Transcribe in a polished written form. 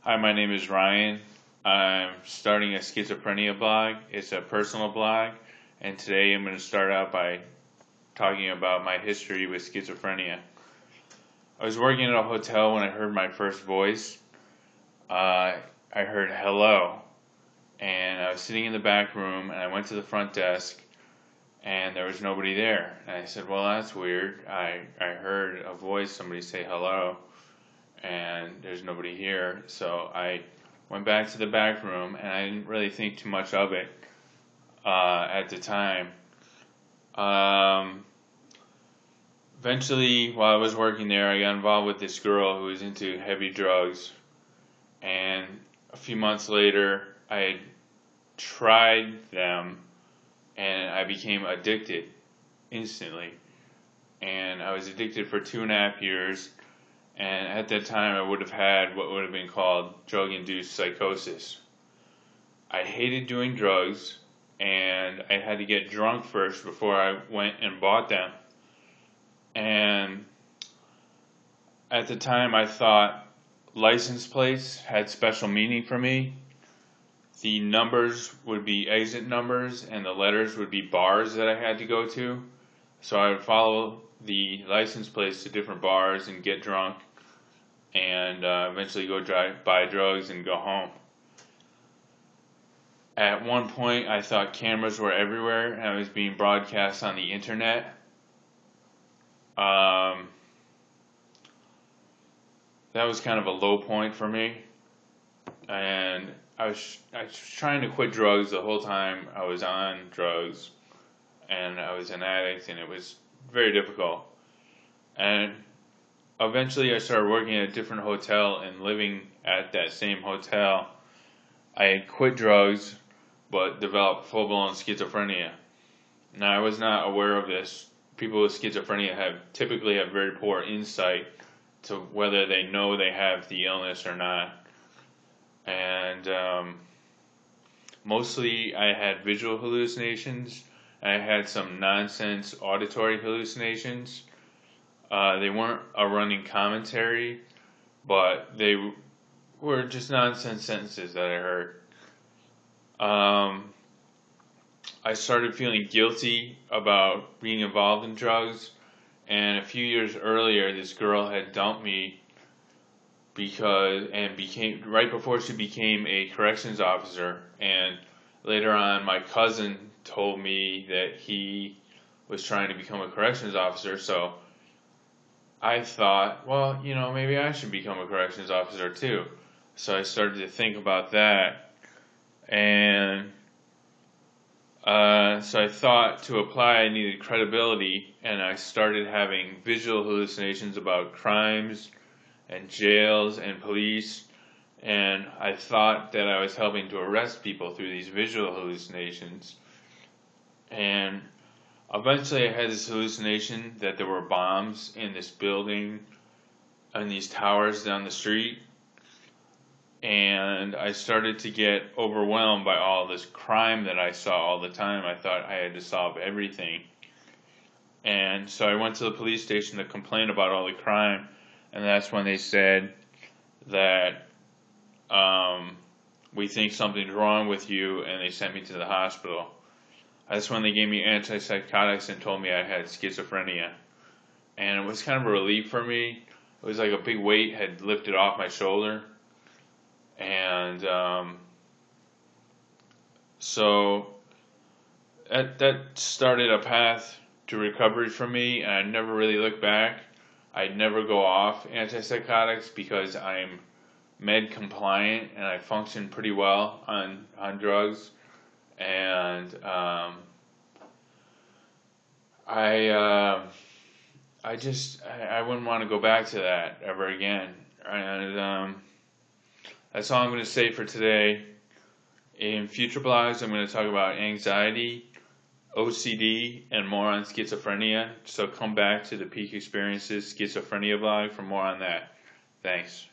Hi, my name is Ryan. I'm starting a schizophrenia blog. It's a personal blog, and today I'm going to start out by talking about my history with schizophrenia. I was working at a hotel when I heard my first voice. I heard hello, and I was sitting in the back room, and I went to the front desk, and there was nobody there. And I said, well, that's weird. I heard a voice, somebody say hello, and there's nobody here. So I went back to the back room, and I didn't really think too much of it at the time. Eventually, while I was working there, I got involved with this girl who was into heavy drugs, and a few months later, I had tried them, and I became addicted instantly. And I was addicted for 2.5 years, and at that time I would have had what would have been called drug-induced psychosis. I hated doing drugs, and I had to get drunk first before I went and bought them. And at the time I thought license plates had special meaning for me. The numbers would be exit numbers, and the letters would be bars that I had to go to. So I would follow the license plates to different bars and get drunk, and eventually go buy drugs and go home. At one point, I thought cameras were everywhere, and I was being broadcast on the internet. That was kind of a low point for me, and I was trying to quit drugs the whole time I was on drugs, and I was an addict, and it was very difficult. And eventually I started working at a different hotel and living at that same hotel. I had quit drugs, but developed full-blown schizophrenia. Now, I was not aware of this. People with schizophrenia typically have very poor insight to whether they know they have the illness or not. And mostly I had visual hallucinations. I had some nonsense auditory hallucinations. They weren't a running commentary, but they were just nonsense sentences that I heard. I started feeling guilty about being involved in drugs, and a few years earlier, this girl had dumped me right before she became a corrections officer. And later on, my cousin told me that he was trying to become a corrections officer. So I thought, well, maybe I should become a corrections officer too. So I started to think about that, and so I thought to apply I needed credibility, and I started having visual hallucinations about crimes and jails and police, and I thought that I was helping to arrest people through these visual hallucinations. And eventually I had this hallucination that there were bombs in this building and these towers down the street, and I started to get overwhelmed by all this crime that I saw all the time. I thought I had to solve everything. And so I went to the police station to complain about all the crime, and that's when they said that we think something's wrong with you, and they sent me to the hospital. That's when they gave me antipsychotics and told me I had schizophrenia. And it was kind of a relief for me. It was like a big weight had lifted off my shoulder. And so that started a path to recovery for me, and I never really looked back. I'd never go off antipsychotics because I'm med compliant and I function pretty well on drugs. And I wouldn't want to go back to that ever again. And that's all I'm going to say for today. In future blogs, I'm going to talk about anxiety, OCD, and more on schizophrenia. So come back to the Peak Experiences Schizophrenia blog for more on that. Thanks.